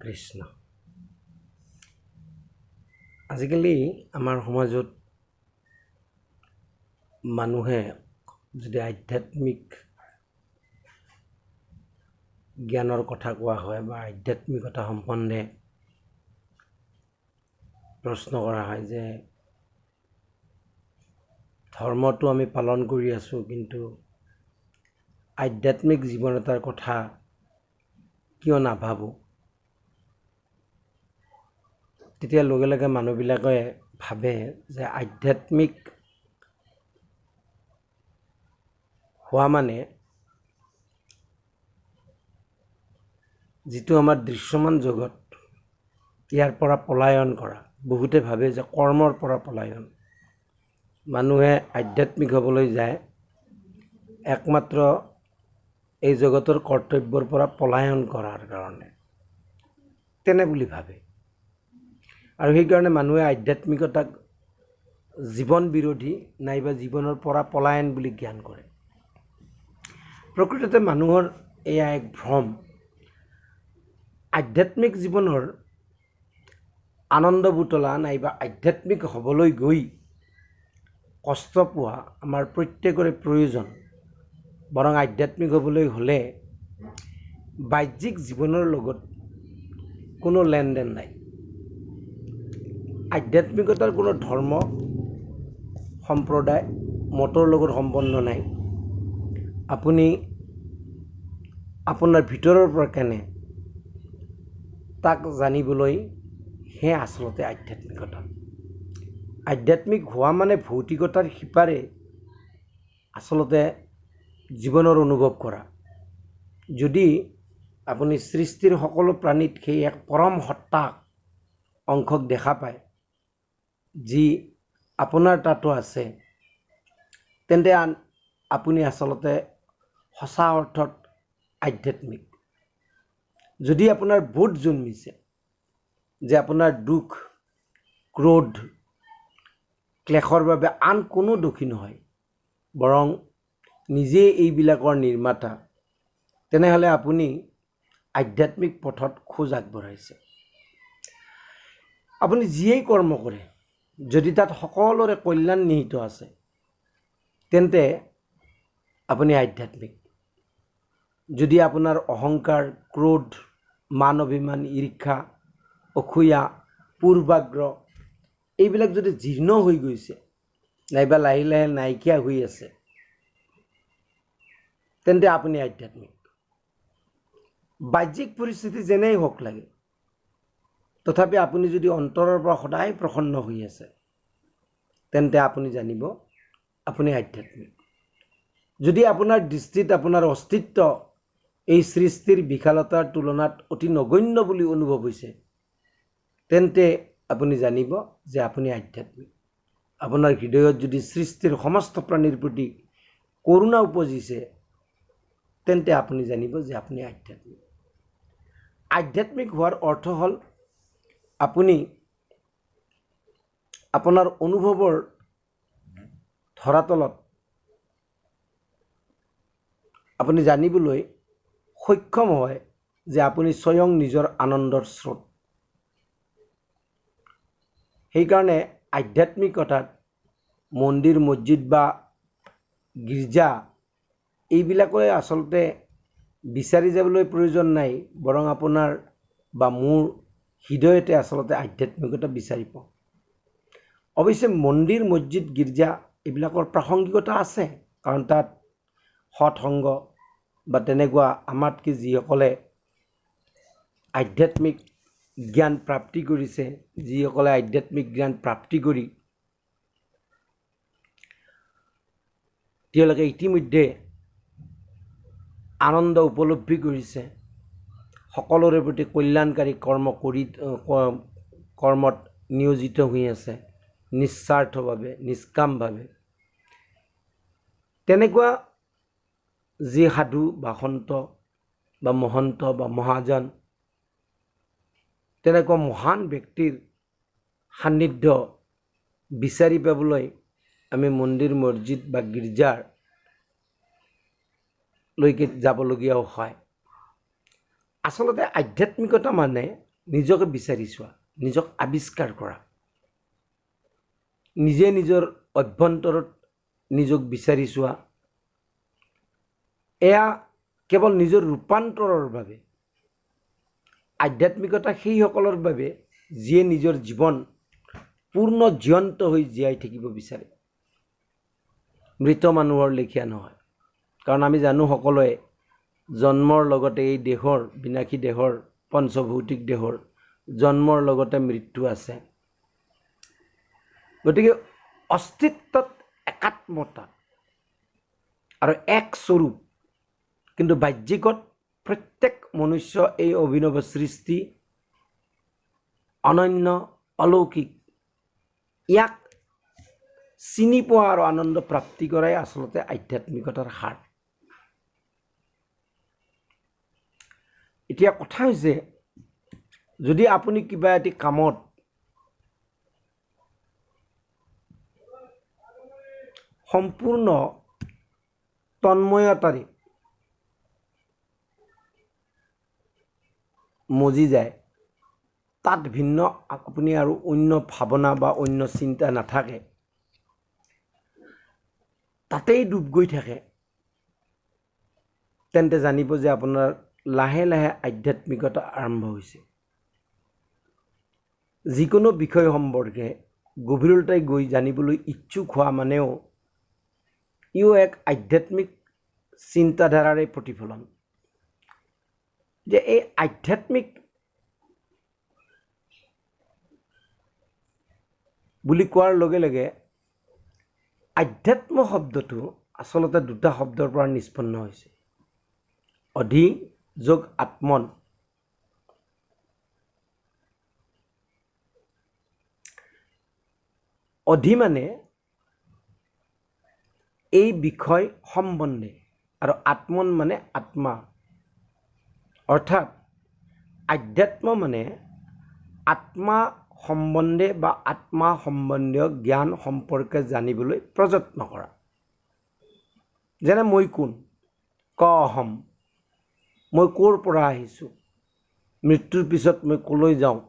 কৃষ্ণ। আজিকালি আমাৰ সমাজত মানুহে যদি আধ্যাত্মিক জ্ঞানৰ কথা কোৱা হয় বা আধ্যাত্মিকতা সম্বন্ধে প্ৰশ্ন কৰা হয় যে ধৰ্মটো আমি পালন কৰি আছোঁ, কিন্তু আধ্যাত্মিক জীৱন এটাৰ কথা কিয় নাভাবোঁ? তেতিয়া লগে লগে মানুহবিলাকে ভাবে যে আধ্যাত্মিক হোৱা মানে যিটো আমাৰ দৃশ্যমান জগত, ইয়াৰ পৰা পলায়ন কৰা। বহুতে ভাবে যে কৰ্মৰ পৰা পলায়ন। মানুহে আধ্যাত্মিক হ'বলৈ যায় একমাত্ৰ এই জগতৰ কৰ্তব্যৰ পৰা পলায়ন কৰাৰ কাৰণে, তেনে বুলি ভাবে। আৰু সেইকাৰণে মানুহে আধ্যাত্মিকতাক জীৱন বিৰোধী নাইবা জীৱনৰ পৰা পলায়ন বুলি জ্ঞান কৰে। প্ৰকৃততে মানুহৰ এয়া এক ভ্ৰম। আধ্যাত্মিক জীৱনৰ আনন্দ বুটলা নাইবা আধ্যাত্মিক হ'বলৈ গৈ কষ্ট পোৱা আমাৰ প্ৰত্যেকৰে প্ৰয়োজন। বৰং আধ্যাত্মিক হ'বলৈ হ'লে বাহ্যিক জীৱনৰ লগত কোনো লেনদেন নাই। আধ্যাত্মিকতাৰ কোনো ধৰ্ম সম্প্ৰদায় মতৰ লগত সম্বন্ধ নাই। আপুনি আপোনাৰ ভিতৰৰ পৰা কেনে তাক জানিবলৈ হে আচলতে আধ্যাত্মিকতা। আধ্যাত্মিক হোৱা মানে ভৌতিকতাৰ সিপাৰে আচলতে জীৱনৰ অনুভৱ কৰা। যদি আপুনি সৃষ্টিৰ সকলো প্ৰাণীত সেই এক পৰম সত্তা অংশক দেখা পায়, যি আপোনাৰ তাতো আছে, তেন্তে আপুনি আচলতে সঁচা অৰ্থত আধ্যাত্মিক। যদি আপোনাৰ বোধ জন্মিছে যে আপোনাৰ দুখ, ক্ৰোধ, ক্লেশৰ বাবে আন কোনো দোষী নহয়, বৰং নিজেই এইবিলাকৰ নিৰ্মাতা, তেনেহ'লে আপুনি আধ্যাত্মিক পথত খোজ আগবঢ়াইছে। আপুনি যিয়েই কৰ্ম কৰে, যদি তাত সকলোৰে কল্যাণ নিহিত আছে, তেন্তে আপুনি আধ্যাত্মিক। যদি আপোনাৰ অহংকাৰ, ক্ৰোধ, মান অভিমান, ঈৰ্ষা, অসূয়া, পূৰ্বাগ্ৰহ এইবিলাক যদি জীৰ্ণ হৈ গৈছে নাইবা লাহে লাহে নাইকিয়া হৈ আছে, তেন্তে আপুনি আধ্যাত্মিক। বাহ্যিক পৰিস্থিতি যেনেই হওক লাগে, তথাপি আপুনি যদি অন্তৰৰ পৰা সদায় প্ৰসন্ন হৈ আছে, তেন্তে আপুনি জানিব আপুনি আধ্যাত্মিক। যদি আপোনাৰ দৃষ্টিত আপোনাৰ অস্তিত্ব এই সৃষ্টিৰ বিশালতাৰ তুলনাত অতি নগণ্য বুলি অনুভৱ হৈছে, তেন্তে আপুনি জানিব যে আপুনি আধ্যাত্মিক। আপোনাৰ হৃদয়ত যদি সৃষ্টিৰ সমস্ত প্ৰাণীৰ প্ৰতি কৰুণা উপজিছে, তেন্তে আপুনি জানিব যে আপুনি আধ্যাত্মিক। আধ্যাত্মিক হোৱাৰ অৰ্থ হ'ল আপুনি আপোনাৰ অনুভৱৰ ধৰাতলত আপুনি জানিবলৈ সক্ষম হয় যে আপুনি স্বয়ং নিজৰ আনন্দৰ স্ৰোত। সেইকাৰণে আধ্যাত্মিকতাত মন্দিৰ, মছজিদ বা গীৰ্জা এইবিলাকলৈ আচলতে বিচাৰি যাবলৈ প্ৰয়োজন নাই, বৰং আপোনাৰ বা মোৰ হৃদয়তে আচলতে আধ্যাত্মিকতা বিচাৰি পাওঁ। অৱশ্যে মন্দিৰ, মছজিদ, গীৰ্জা এইবিলাকৰ প্ৰাসংগিকতা আছে, কাৰণ তাত সৎসংগ বা তেনেকুৱা আমাতকৈ যিসকলে আধ্যাত্মিক জ্ঞান প্ৰাপ্তি কৰিছে, যিসকলে আধ্যাত্মিক জ্ঞান প্ৰাপ্তি কৰি তেওঁলোকে ইতিমধ্যে আনন্দ উপলব্ধি কৰিছে, সকলোৰে প্ৰতি কল্যাণকাৰী কৰ্মত নিয়োজিত হৈ আছে, নিস্বাৰ্থভাৱে, নিষ্কামভাৱে। তেনেকুৱা যি সাধু বা সন্ত বা মহন্ত বা মহাজন, তেনেকুৱা মহান ব্যক্তিৰ সান্নিধ্য বিচাৰি পাবলৈ আমি মন্দিৰ, মছজিদ বা গীৰ্জাৰ লৈকে যাবলগীয়াও হয়। আচলতে আধ্যাত্মিকতা মানে নিজকে বিচাৰি চোৱা, নিজক আৱিষ্কাৰ কৰা, নিজে নিজৰ অভ্যন্তৰত নিজক বিচাৰি চোৱা, এয়া কেৱল নিজৰ ৰূপান্তৰৰ বাবে। আধ্যাত্মিকতা সেইসকলৰ বাবে যিয়ে নিজৰ জীৱন পূৰ্ণ জীয়ন্ত হৈ জীয়াই থাকিব বিচাৰে, মৃত মানুহৰ লেখীয়া নহয়। কাৰণ আমি জানো সকলোৱে জন্মৰ লগতে এই দেহৰ, বিনাশী দেহৰ, পঞ্চভৌতিক দেহৰ জন্মৰ লগতে মৃত্যু আছে। গতিকে অস্তিত্বত একাত্মতা আৰু এক স্বৰূপ, কিন্তু বাহ্যিকত প্ৰত্যেক মনুষ্য এই অভিনৱ সৃষ্টি, অনন্য, অলৌকিক। ইয়াক চিনি পোৱা আৰু আনন্দ প্ৰাপ্তি কৰাই আচলতে আধ্যাত্মিকতাৰ সাৰ। এতিয়া কথা হৈছে, যদি আপুনি কিবা এটি কামত সম্পূৰ্ণ তন্ময়তাৰে মজি যায়, তাত ভিন্ন আপুনি আৰু অন্য ভাৱনা বা অন্য চিন্তা নাথাকে, তাতেই ডুব গৈ থাকে, তেন্তে জানিব যে আপোনাৰ লাহে লাহে আধ্যাত্মিকতা আৰম্ভ হৈছে। যিকোনো বিষয় সম্পৰ্কে গভীৰতাই গৈ জানিবলৈ ইচ্ছুক হোৱা মানেও ইও এক আধ্যাত্মিক চিন্তাধাৰাৰে প্ৰতিফলন। যে এই আধ্যাত্মিক বুলি কোৱাৰ লগে লগে আধ্যাত্ম শব্দটো আচলতে দুটা শব্দৰ পৰা নিষ্পন্ন হৈছে, অধি যোগ আত্মন। অধি মানে এই বিষয় সম্বন্ধে, আৰু আত্মন মানে আত্মা। অৰ্থাৎ আধ্যাত্ম মানে আত্মা সম্বন্ধে বা আত্মা সম্বন্ধীয় জ্ঞান সম্পৰ্কে জানিবলৈ প্ৰযত্ন কৰা। যেনে মই কোন, ক অহম, মই ক'ৰ পৰা আহিছোঁ, মৃত্যুৰ পিছত মই ক'লৈ যাওঁ।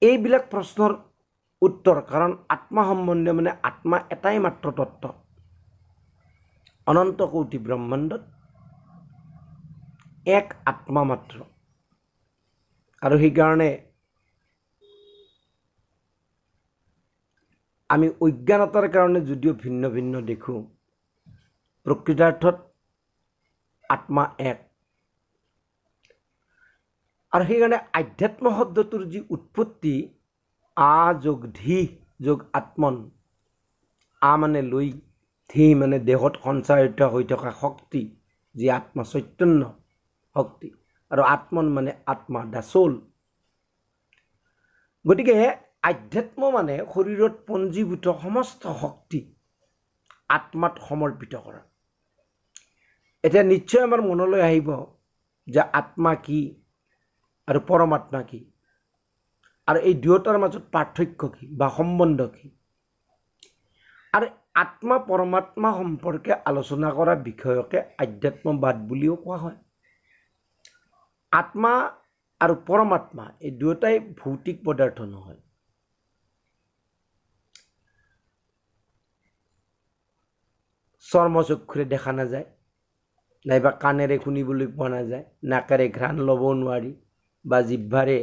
এইবিলাক প্ৰশ্নৰ উত্তৰ, কাৰণ আত্মা সম্বন্ধীয় মানে আত্মা এটাই মাত্ৰ তত্ত্ব, অনন্ত কোটি ব্ৰহ্মাণ্ডত এক আত্মা মাত্ৰ। আৰু সেইকাৰণে আমি অজ্ঞানতাৰ কাৰণে যদিও ভিন্ন ভিন্ন দেখোঁ, প্ৰকৃতাৰ্থত আত্মা এক। আৰু সেইকাৰণে আধ্যাত্ম শব্দটোৰ যি উৎপত্তি, আ যোগ ধি যোগ আত্মন। আ মানে লৈ, ধি মানে দেহত সঞ্চাৰিত হৈ থকা শক্তি, যি আত্মা চৈতন্য শক্তি, আৰু আত্মন মানে আত্মা, দ্য সোল। গতিকে আধ্যাত্ম মানে শৰীৰত পঞ্জীভূত সমস্ত শক্তি আত্মাত সমৰ্পিত কৰা। এতিয়া নিশ্চয় আমাৰ মনলৈ আহিব যে আত্মা কি আৰু পৰমাত্মা কি, আৰু এই দুয়োটাৰ মাজত পাৰ্থক্য কি বা সম্বন্ধ কি। আৰু আত্মা পৰমাত্মা সম্পৰ্কে আলোচনা কৰা বিষয়কে আধ্যাত্মবাদ বুলিও কোৱা হয়। আত্মা আৰু পৰমাত্মা এই দুয়োটাই ভৌতিক পদাৰ্থ নহয়। চৰ্মচক্ষুৰে দেখা নাযায়, নাইবা কাণেৰে শুনিবলৈ পোৱা নাযায়, নাকেৰে ঘ্ৰাণ ল'বও নোৱাৰি, বা জিহ্বাৰে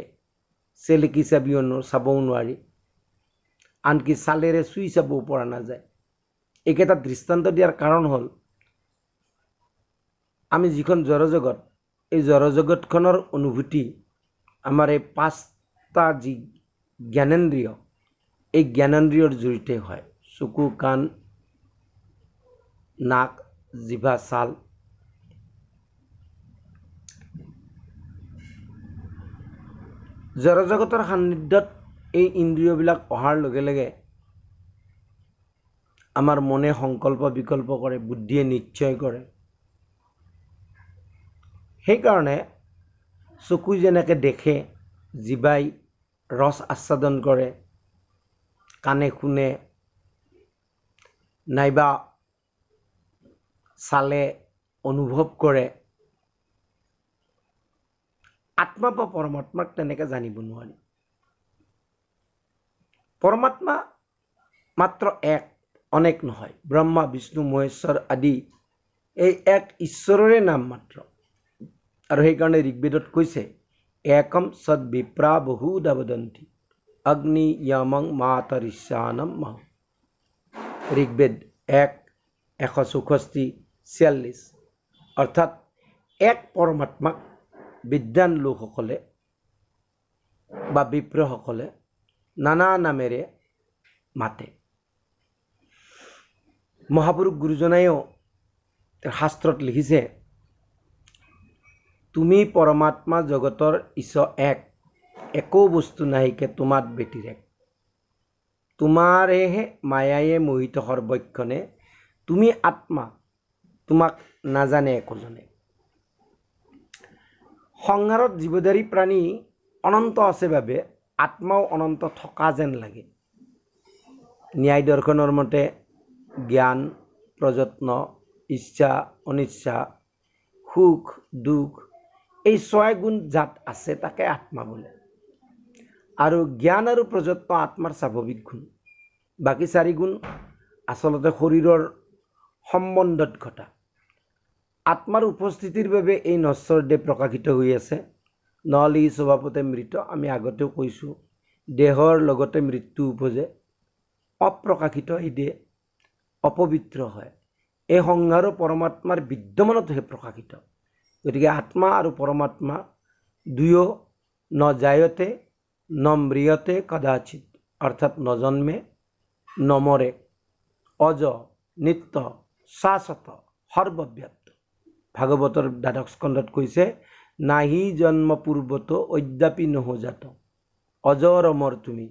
চেলেকি চাবও নোৱাৰি, আনকি ছালেৰে চুই চাবও পৰা নাযায়। এইকেইটা দৃষ্টান্ত দিয়াৰ কাৰণ হ'ল, আমি যিখন জড়জগত, এই জড়জগতখনৰ অনুভূতি আমাৰ এই পাঁচটা যি জ্ঞানেন্দ্ৰিয়, এই জ্ঞানেন্দ্ৰিয়ৰ জৰিয়তে হয়। চকু, কাণ, নাক, জিভা, ছাল। জড়জগতৰ সান্নিধ্যত এই ইন্দ্ৰিয়বিলাক অহাৰ লগে লগে আমাৰ মনে সংকল্প বিকল্প কৰে, বুদ্ধিয়ে নিশ্চয় কৰে। সেইকাৰণে চকুই যেনেকৈ দেখে, জিভাই ৰস আস্বাদন কৰে, কাণে শুনে, নাইবা ছালে অনুভৱ কৰে, আত্মা বা পৰমাত্মাক তেনেকৈ জানিব নোৱাৰি। পৰমাত্মা মাত্ৰ এক, অনেক নহয়। ব্ৰহ্মা বিষ্ণু মহেশ্বৰ আদি এই এক ঈশ্বৰৰে নাম মাত্ৰ। আৰু সেইকাৰণে ঋগ্বেদত কৈছে একম সদ বিপ্ৰা বহুধা বদন্তি অগ্নি য়মং মাতৰিষ্যানম মহ। ঋগ্বেদ 1:164-46। অৰ্থাৎ এক পৰমাত্মাক বিদ্বান লোকসকলে বা বিপ্ৰসকলে নানা নামেৰে মাতে। মহাপুৰুষ গুৰুজনায়ো শাস্ত্ৰত লিখিছে তুমি পৰমাত্মা জগতৰ ঈশ এক, একো বস্তু নাহিকে তোমাত ব্যতিৰেক। তোমাৰেহে মায়ায়ে মোহিত সৰ্বক্ষণে, তুমি আত্মা তোমাক নাজানে একোজনে। সংসাৰত জীৱধাৰী প্ৰাণী অনন্ত আছে বাবে আত্মাও অনন্ত থকা যেন লাগে। ন্যায় দৰ্শনৰ মতে জ্ঞান, প্ৰযত্ন, ইচ্ছা, অনিচ্ছা, সুখ দুখ এই 6 গুণ যাত আছে তাকে আত্মা বোলে। আৰু জ্ঞান আৰু প্ৰযত্ন আত্মাৰ স্বাভাৱিক গুণ। বাকী 4 গুণ আচলতে শৰীৰৰ সম্বন্ধত ঘটা। আত্মাৰ উপস্থিতিৰ বাবে এই নশ্বৰ দেহ প্ৰকাশিত হৈ আছে। নহ'লে ই স্বভাৱতে মৃত। আমি আগতেও কৈছোঁ দেহৰ লগতে মৃত্যু উপজে। অপ্ৰকাশিত এই দেহ অপবিত্ৰ হয়। এই সংসাৰো পৰমাত্মাৰ বিদ্যমানতহে প্ৰকাশিত। গতিকে আত্মা আৰু পৰমাত্মা দুয়ো ন জায়তে ন ম্ৰিয়তে কদাচিত, অৰ্থাৎ নজন্মে নমৰে, অজ নিত্য শাশ্বত সৰ্বব্যাপ্ত। ভাগৱতৰ 12 স্কন্ধত কৈছে নাহি জন্ম পূৰ্বতো অদ্যাপি নহজাত অজৰ অমৰ তুমি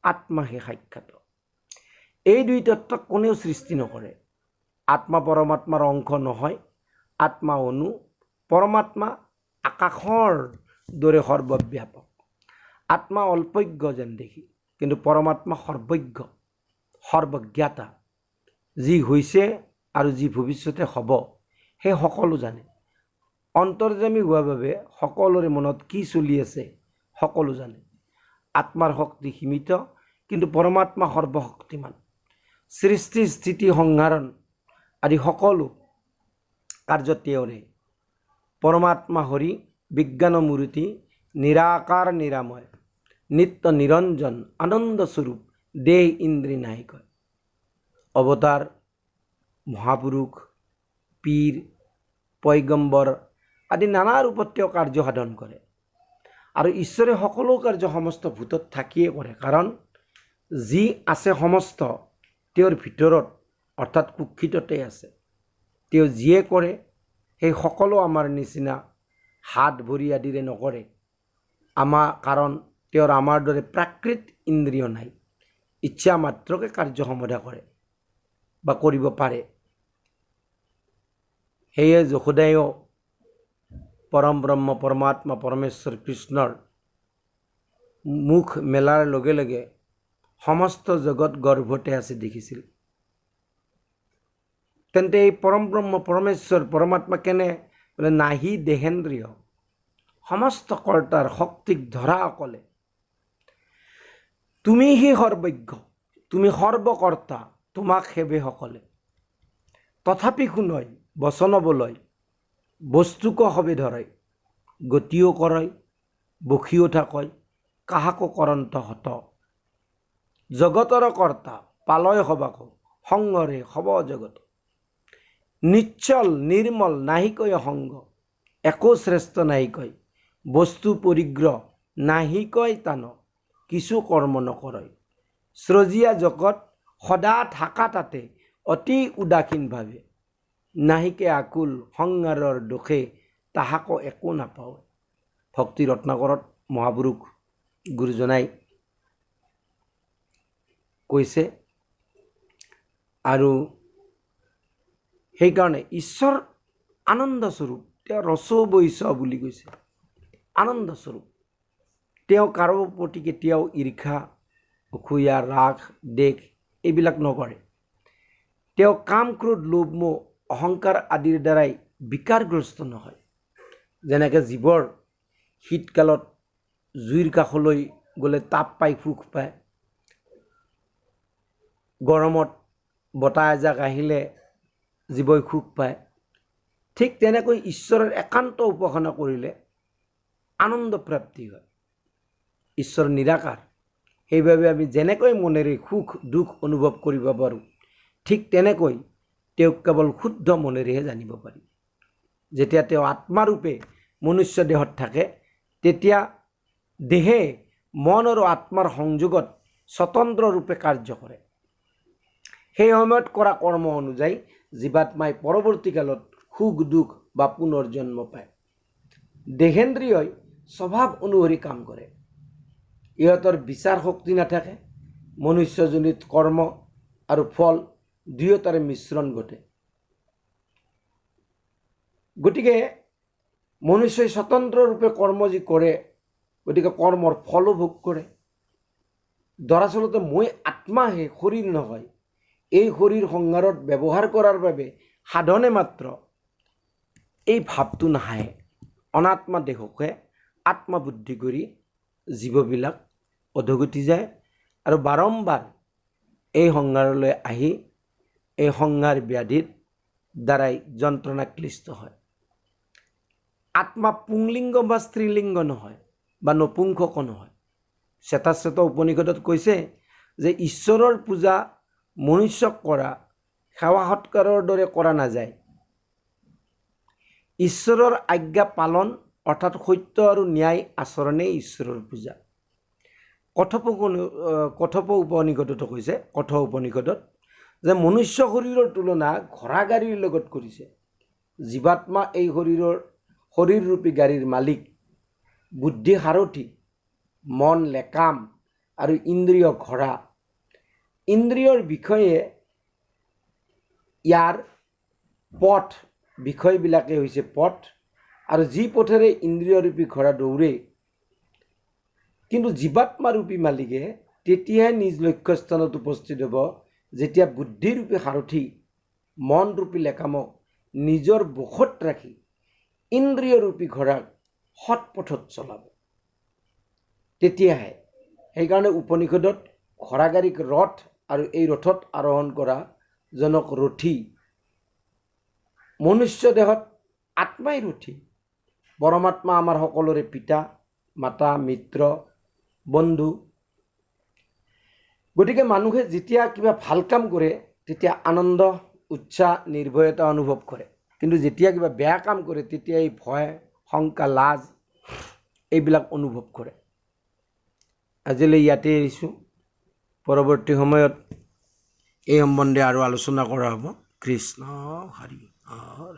আত্মাহে সাক্ষাৎ। এই দুই তত্ত্বক কোনেও সৃষ্টি নকৰে। আত্মা পৰমাত্মাৰ অংশ নহয়। আত্মা অনু, পৰমাত্মা আকাশৰ দৰে সৰ্বব্যাপক। আত্মা অল্পজ্ঞ যেন দেখি, কিন্তু পৰমাত্মা সৰ্বজ্ঞ সৰ্বজ্ঞাতা। যি হৈছে আৰু যি ভৱিষ্যতে হ'ব সেই সকলো জানে। অন্তৰ্যামী হোৱা বাবে সকলোৰে মনত কি চলি আছে সকলো জানে। আত্মাৰ শক্তি সীমিত, কিন্তু পৰমাত্মা সৰ্বশক্তিমান। সৃষ্টি স্থিতি সংহাৰণ আদি সকলো কাৰ্য তেওঁৰে। পৰমাত্মা হৰি বিজ্ঞান মূৰ্তি নিৰাকাৰ নিৰাময় নিত্য নিৰঞ্জন আনন্দ স্বৰূপ দেহ ইন্দ্ৰী নাহিকয়। অৱতাৰ মহাপুৰুষ পীৰ পৈগম্বৰ আদি নানা ৰূপত তেওঁ কাৰ্য সাধন কৰে। আৰু ঈশ্বৰে সকলো কাৰ্য সমস্ত ভূতত থাকিয়ে কৰে। কাৰণ যি আছে সমস্ত তেওঁৰ ভিতৰত অৰ্থাৎ কুক্ষিততে আছে। তেওঁ যিয়ে কৰে সেই সকলো আমাৰ নিচিনা হাত ভৰি আদিৰে নকৰে। কাৰণ তেওঁৰ আমাৰ দৰে প্ৰাকৃত ইন্দ্ৰিয় নাই। ইচ্ছা মাত্ৰকে কাৰ্য সমাধা কৰে বা কৰিব পাৰে। সেয়ে যশোদায়ো পৰম ব্ৰহ্ম পৰমাত্মা পৰমেশ্বৰ কৃষ্ণৰ মুখ মেলাৰ লগে লগে সমস্ত জগত গৰ্ভতে আছে দেখিছিল। তেন্তে এই পৰম ব্ৰহ্ম পৰমেশ্বৰ পৰমাত্মা কেনে বোলে নাহি দেহেন্দ্ৰিয় সমস্ত কৰ্তাৰ শক্তিক ধৰা অকলে। তুমি হি সৰ্বজ্ঞ, তুমি সৰ্বকৰ্তা, তোমাক সেৱে সকলে। তথাপি শুনয় বচন বলয় বস্তুক সবে ধৰয়, গতিও কৰয় বসিও থাকয় কাহাকো কৰন্ত হত। জগতৰ কৰ্তা পালয় সবাক সংগৰে সব জগত। নিশ্চল নিৰ্মল নাহিকয় সংগ, একো শ্ৰেষ্ঠ নাহিকয় বস্তু পৰিগ্ৰহ নাহিকয় তান কিছু কৰ্ম নকৰয়। স্ৰজীয়া জগত সদা থাকা তাতে অতি উদাসীনভাৱে, নাহিকে আকুল সংসাৰৰ দোষে তাহাকো একো নাপাওঁ। ভক্তি ৰত্নাকৰত মহাপুৰুষ গুৰুজনাই কৈছে। আৰু সেইকাৰণে ঈশ্বৰ আনন্দ স্বৰূপ। তেওঁ ৰস বৈছ বুলি কৈছে। আনন্দ স্বৰূপ। তেওঁ কাৰো প্ৰতি কেতিয়াও ঈৰ্ষা অসূয়া ৰাগ দেশ এইবিলাক নকৰে। তেওঁ কাম ক্ৰোধ লোভ মোহ অহংকাৰ আদিৰ দ্বাৰাই বিকাৰগ্ৰস্ত নহয়। যেনেকৈ জীৱৰ শীতকালত জুইৰ কাষলৈ গ'লে তাপ পাই সুখ পায়, গৰমত বতাহ এজাক আহিলে জীৱই সুখ পায়। ঠিক তেনেকৈ ঈশ্বৰৰ একান্ত উপাসনা কৰিলে আনন্দ প্ৰাপ্তি হয়। ঈশ্বৰ নিৰাকাৰ, সেইবাবে আমি যেনেকৈ মনেৰে সুখ দুখ অনুভৱ কৰিব পাৰোঁ, ঠিক তেনেকৈ তেওঁক কেৱল শুদ্ধ মনেৰেহে জানিব পাৰি। যেতিয়া তেওঁ আত্মাৰূপে মনুষ্য দেহত থাকে, তেতিয়া দেহে মন আৰু আত্মাৰ সংযোগত স্বতন্ত্ৰৰূপে কাৰ্য কৰে। সেই সময়ত কৰা কৰ্ম অনুযায়ী জীৱাত্মাই পৰৱৰ্তীকালত সুখ দুখ বা পুনৰ্জন্ম পায়। দেহেন্দ্ৰিয়ই স্বভাৱ অনুসৰি কাম কৰে, ইহঁতৰ বিচাৰ শক্তি নাথাকে। মনুষ্যজনিত কৰ্ম আৰু ফল দুয়োটাৰে মিশ্ৰণ ঘটে। গতিকে মনুষ্যই স্বতন্ত্ৰৰূপে কৰ্ম যি কৰে, গতিকে কৰ্মৰ ফলো ভোগ কৰে। দৰাচলতে মই আত্মাহে, শৰীৰ নহয়। এই শৰীৰ সংসাৰত ব্যৱহাৰ কৰাৰ বাবে সাধনে মাত্ৰ এই ভাৱটো নাহে। অনাত্মা দেহকে আত্মবুদ্ধি কৰি জীৱবিলাক অধগতি যায় আৰু বাৰম্বাৰ এই সংসাৰলৈ আহি এই সংসাৰ ব্যাধিৰ দ্বাৰাই যন্ত্ৰণা ক্লিষ্ট হয়। আত্মা পুংলিংগ বা স্ত্ৰীলিংগ নহয় বা নপুংসক নহয়। শ্বেতাশ্বেত উপনিষদত কৈছে যে ঈশ্বৰৰ পূজা মনুষ্যক কৰা সেৱা সৎকাৰৰ দৰে কৰা নাযায়। ঈশ্বৰৰ আজ্ঞা পালন অৰ্থাৎ সত্য আৰু ন্যায় আচৰণেই ঈশ্বৰৰ পূজা। কথপ উপনিষদতো কৈছে, কথ উপনিষদত যে মনুষ্য শৰীৰৰ তুলনা ঘোঁৰা গাড়ীৰ লগত কৰিছে। জীৱাত্মা এই শৰীৰৰূপী গাড়ীৰ মালিক, বুদ্ধি সাৰথি, মন লেকাম আৰু ইন্দ্ৰিয় ঘোঁৰা। ইন্দ্ৰিয়ৰ বিষয়ে ইয়াৰ পথ, বিষয়বিলাকে হৈছে পথ, আৰু যি পথেৰে ইন্দ্ৰিয়ৰূপী ঘোঁৰা দৌৰে। কিন্তু জীৱাত্মাৰূপী মালিকে তেতিয়াহে নিজ লক্ষ্যস্থানত উপস্থিত হ'ব যেতিয়া বুদ্ধিৰূপী সাৰথি মনৰূপী লেকামক নিজৰ বশত ৰাখি ইন্দ্ৰিয়ৰূপী ঘোঁৰাক সৎ পথত চলাব। তেতিয়াহে, সেইকাৰণে উপনিষদত ঘোঁৰা গাড়ীক ৰথ আৰু এই ৰথত আৰোহণ কৰা জনক ৰথী। মনুষ্য দেহত আত্মাই ৰথী। পৰমাত্মা আমাৰ সকলোৰে পিতা, মাতা, মিত্ৰ, বন্ধু। গতিকে মানুহে যেতিয়া কিবা ভাল কাম কৰে তেতিয়া আনন্দ, উৎসাহ, নিৰ্ভয়তা অনুভৱ কৰে। কিন্তু যেতিয়া কিবা বেয়া কাম কৰে তেতিয়া এই ভয়, শংকা, লাজ এইবিলাক অনুভৱ কৰে। আজিলৈ ইয়াতে এৰিছোঁ। পৰৱৰ্তী সময়ত এই সম্বন্ধে আৰু আলোচনা কৰা হ'ব। কৃষ্ণ হৰি হৰ।